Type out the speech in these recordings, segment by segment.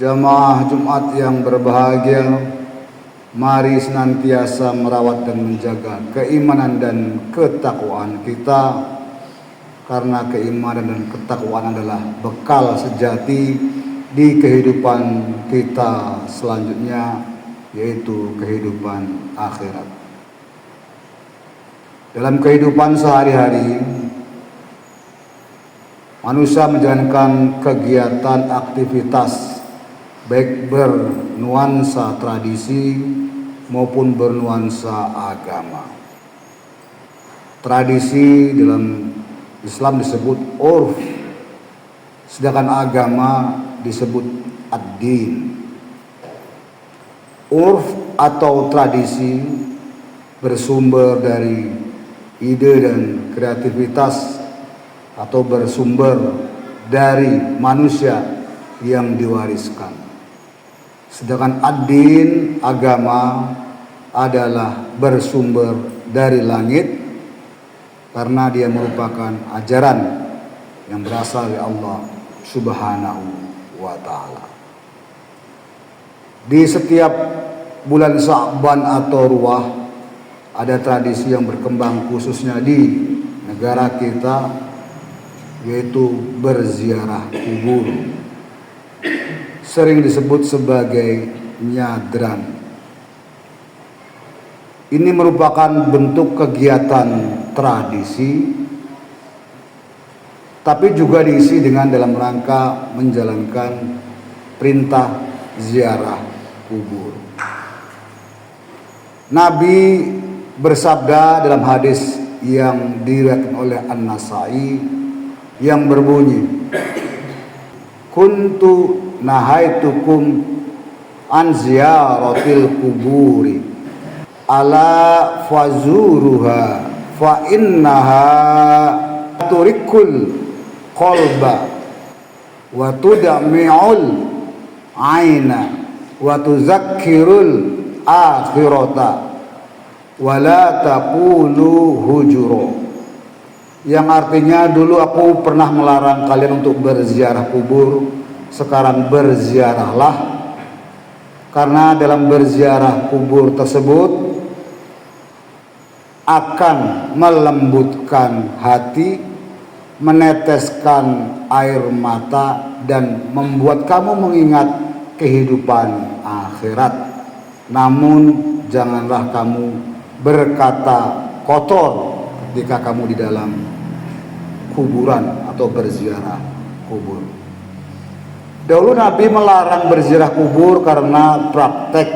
Jamaah Jumat yang berbahagia, mari senantiasa merawat dan menjaga keimanan dan ketakwaan kita, karena keimanan dan ketakwaan adalah bekal sejati di kehidupan kita selanjutnya, yaitu kehidupan akhirat. Dalam kehidupan sehari-hari, manusia menjalankan kegiatan aktivitas baik bernuansa tradisi maupun bernuansa agama. Tradisi dalam Islam disebut urf, sedangkan agama disebut ad-din. Urf atau tradisi bersumber dari ide dan kreativitas atau bersumber dari manusia yang diwariskan. Sedangkan ad-din, agama, adalah bersumber dari langit karena dia merupakan ajaran yang berasal dari Allah Subhanahu wa Ta'ala. Di setiap bulan Sya'ban atau Ruwah ada tradisi yang berkembang khususnya di negara kita, yaitu berziarah kubur, sering disebut sebagai nyadran. Ini merupakan bentuk kegiatan tradisi, tapi juga diisi dengan dalam rangka menjalankan perintah ziarah kubur. Nabi bersabda dalam hadis yang diriwayatkan oleh An-Nasa'i yang berbunyi, kuntu nahaitukum an ziyaratil kuburi ala fazuruha fa innaha turikul qalba wa tudami'ul aina wa tuzakkirul akhirata wa la taqulu hujuro. Yang artinya, dulu aku pernah melarang kalian untuk berziarah kubur, sekarang berziarahlah, karena dalam berziarah kubur tersebut akan melembutkan hati, meneteskan air mata, dan membuat kamu mengingat kehidupan akhirat. Namun janganlah kamu berkata kotor ketika kamu di dalam kuburan atau berziarah kubur. Dahulu Nabi melarang berziarah kubur karena praktek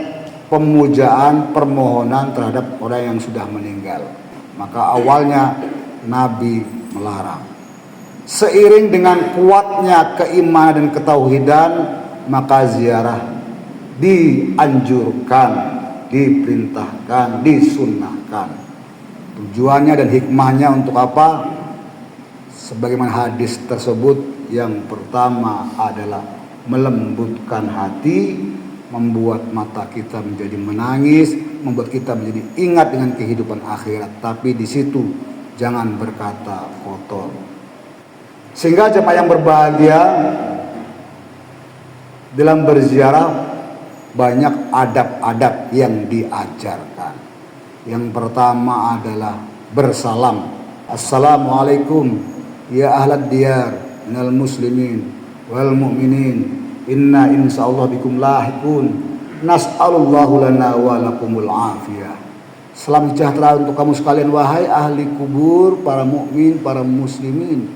pemujaan, permohonan terhadap orang yang sudah meninggal. Maka awalnya Nabi melarang. Seiring dengan kuatnya keimanan dan ketauhidan, maka ziarah dianjurkan, diperintahkan, disunnahkan. Tujuannya dan hikmahnya untuk apa? Sebagaimana hadis tersebut, yang pertama adalah melembutkan hati, membuat mata kita menjadi menangis, membuat kita menjadi ingat dengan kehidupan akhirat. Tapi di situ jangan berkata kotor. Sehingga jemaah yang berbahagia, dalam berziarah banyak adab-adab yang diajarkan. Yang pertama adalah bersalam. Assalamualaikum ya ahlad diyar minal muslimin wal mu'minin, inna insyaallah bikum lahikun, nas'alullahu lana wa lakumul afiyah. Salam sejahtera untuk kamu sekalian wahai ahli kubur, para mukmin, para muslimin.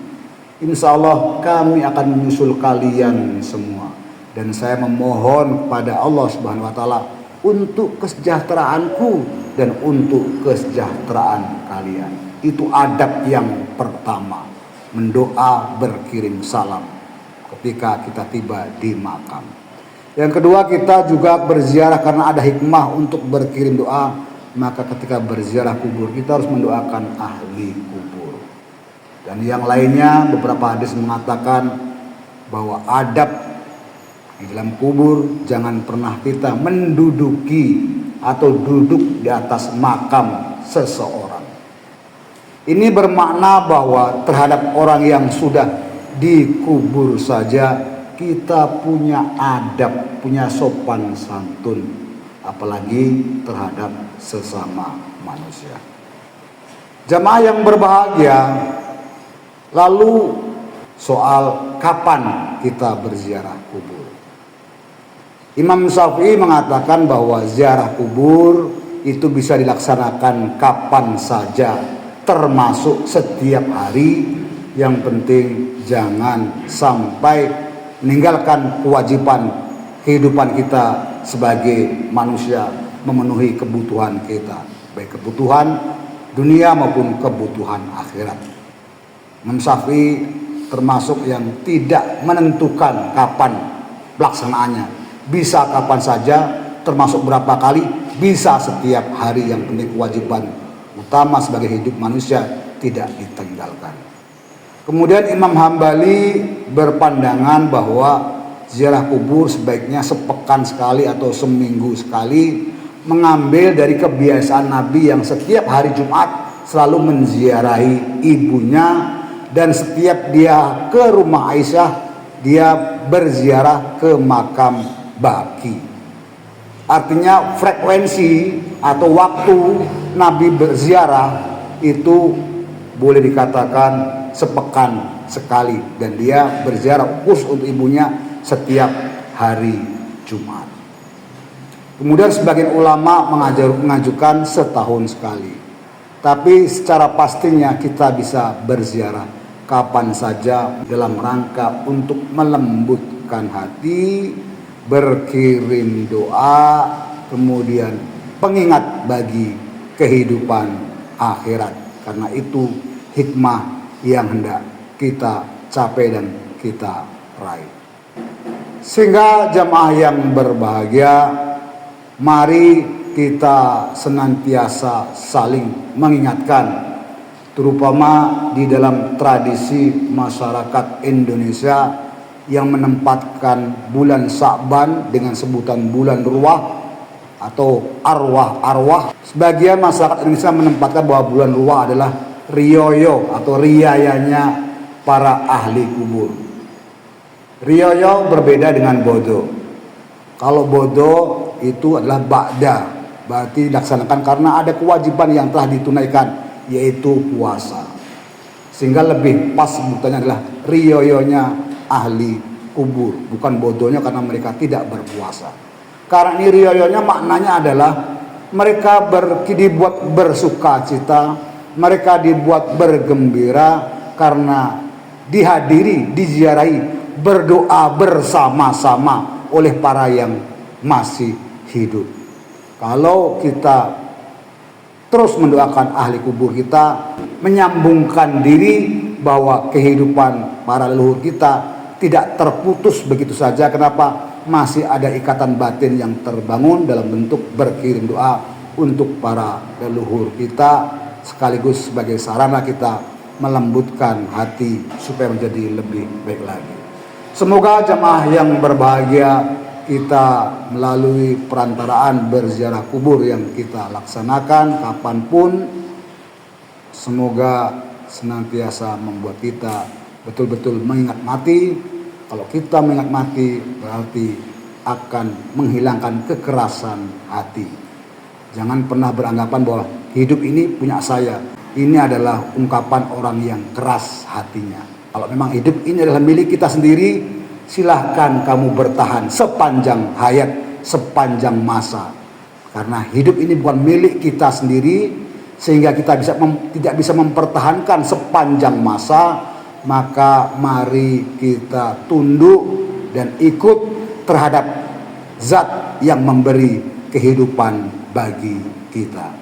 Insyaallah kami akan menyusul kalian semua, dan saya memohon kepada Allah Subhanahu wa Ta'ala untuk kesejahteraanku dan untuk kesejahteraan kalian. Itu adab yang pertama, mendoa, berkirim salam ketika kita tiba di makam. Yang kedua, kita juga berziarah karena ada hikmah untuk berkirim doa. Maka ketika berziarah kubur, kita harus mendoakan ahli kubur. Dan yang lainnya, beberapa hadis mengatakan bahwa adab di dalam kubur, jangan pernah kita menduduki atau duduk di atas makam seseorang. Ini bermakna bahwa terhadap orang yang sudah dikubur saja kita punya adab, punya sopan santun, apalagi terhadap sesama manusia. Jamaah yang berbahagia, lalu soal kapan kita berziarah kubur. Imam Syafi'i mengatakan bahwa ziarah kubur itu bisa dilaksanakan kapan saja, termasuk setiap hari. Yang penting jangan sampai meninggalkan kewajiban kehidupan kita sebagai manusia, memenuhi kebutuhan kita, baik kebutuhan dunia maupun kebutuhan akhirat. Imam Syafi'i termasuk yang tidak menentukan kapan pelaksanaannya, bisa kapan saja, termasuk berapa kali, bisa setiap hari. Yang penting kewajiban utama sebagai hidup manusia tidak ditinggalkan. Kemudian Imam Hambali berpandangan bahwa ziarah kubur sebaiknya sepekan sekali atau seminggu sekali, mengambil dari kebiasaan Nabi yang setiap hari Jumat selalu menziarahi ibunya, dan setiap dia ke rumah Aisyah dia berziarah ke makam Baqi. Artinya frekuensi atau waktu Nabi berziarah itu boleh dikatakan sepekan sekali, dan dia berziarah khusus untuk ibunya setiap hari Jumat. Kemudian sebagian ulama mengajukan setahun sekali, tapi secara pastinya kita bisa berziarah kapan saja dalam rangka untuk melembutkan hati, berkirim doa, kemudian pengingat bagi kehidupan akhirat. Karena itu hikmah yang hendak kita capai dan kita raih. Sehingga jamaah yang berbahagia, mari kita senantiasa saling mengingatkan, terutama di dalam tradisi masyarakat Indonesia yang menempatkan bulan Sya'ban dengan sebutan bulan ruah atau arwah-arwah. Sebagian masyarakat Indonesia menempatkan bahwa bulan ruah adalah riyoyo atau riayanya para ahli kubur. Riyoyo berbeda dengan bodo. Kalau bodo itu adalah ba'da, berarti dilaksanakan karena ada kewajiban yang telah ditunaikan, yaitu puasa. Sehingga lebih pas sebutannya adalah riyoyonya ahli kubur, bukan bodonya karena mereka tidak berpuasa. Karena ini riyoyonya maknanya adalah mereka dibuat bersuka cita, mereka dibuat bergembira karena dihadiri, diziarahi, berdoa bersama-sama oleh para yang masih hidup. Kalau kita terus mendoakan ahli kubur kita, menyambungkan diri bahwa kehidupan para leluhur kita tidak terputus begitu saja. Kenapa? Masih ada ikatan batin yang terbangun dalam bentuk berkirim doa untuk para leluhur kita, sekaligus sebagai sarana kita melembutkan hati supaya menjadi lebih baik lagi. Semoga jamaah yang berbahagia, kita melalui perantaraan berziarah kubur yang kita laksanakan kapanpun, semoga senantiasa membuat kita betul-betul mengingat mati. Kalau kita mengingat mati berarti akan menghilangkan kekerasan hati. Jangan pernah beranggapan bahwa hidup ini punya saya. Ini adalah ungkapan orang yang keras hatinya. Kalau memang hidup ini adalah milik kita sendiri, silahkan kamu bertahan sepanjang hayat, sepanjang masa. Karena hidup ini bukan milik kita sendiri, sehingga kita tidak bisa mempertahankan sepanjang masa. Maka mari kita tunduk dan ikut terhadap zat yang memberi kehidupan bagi kita.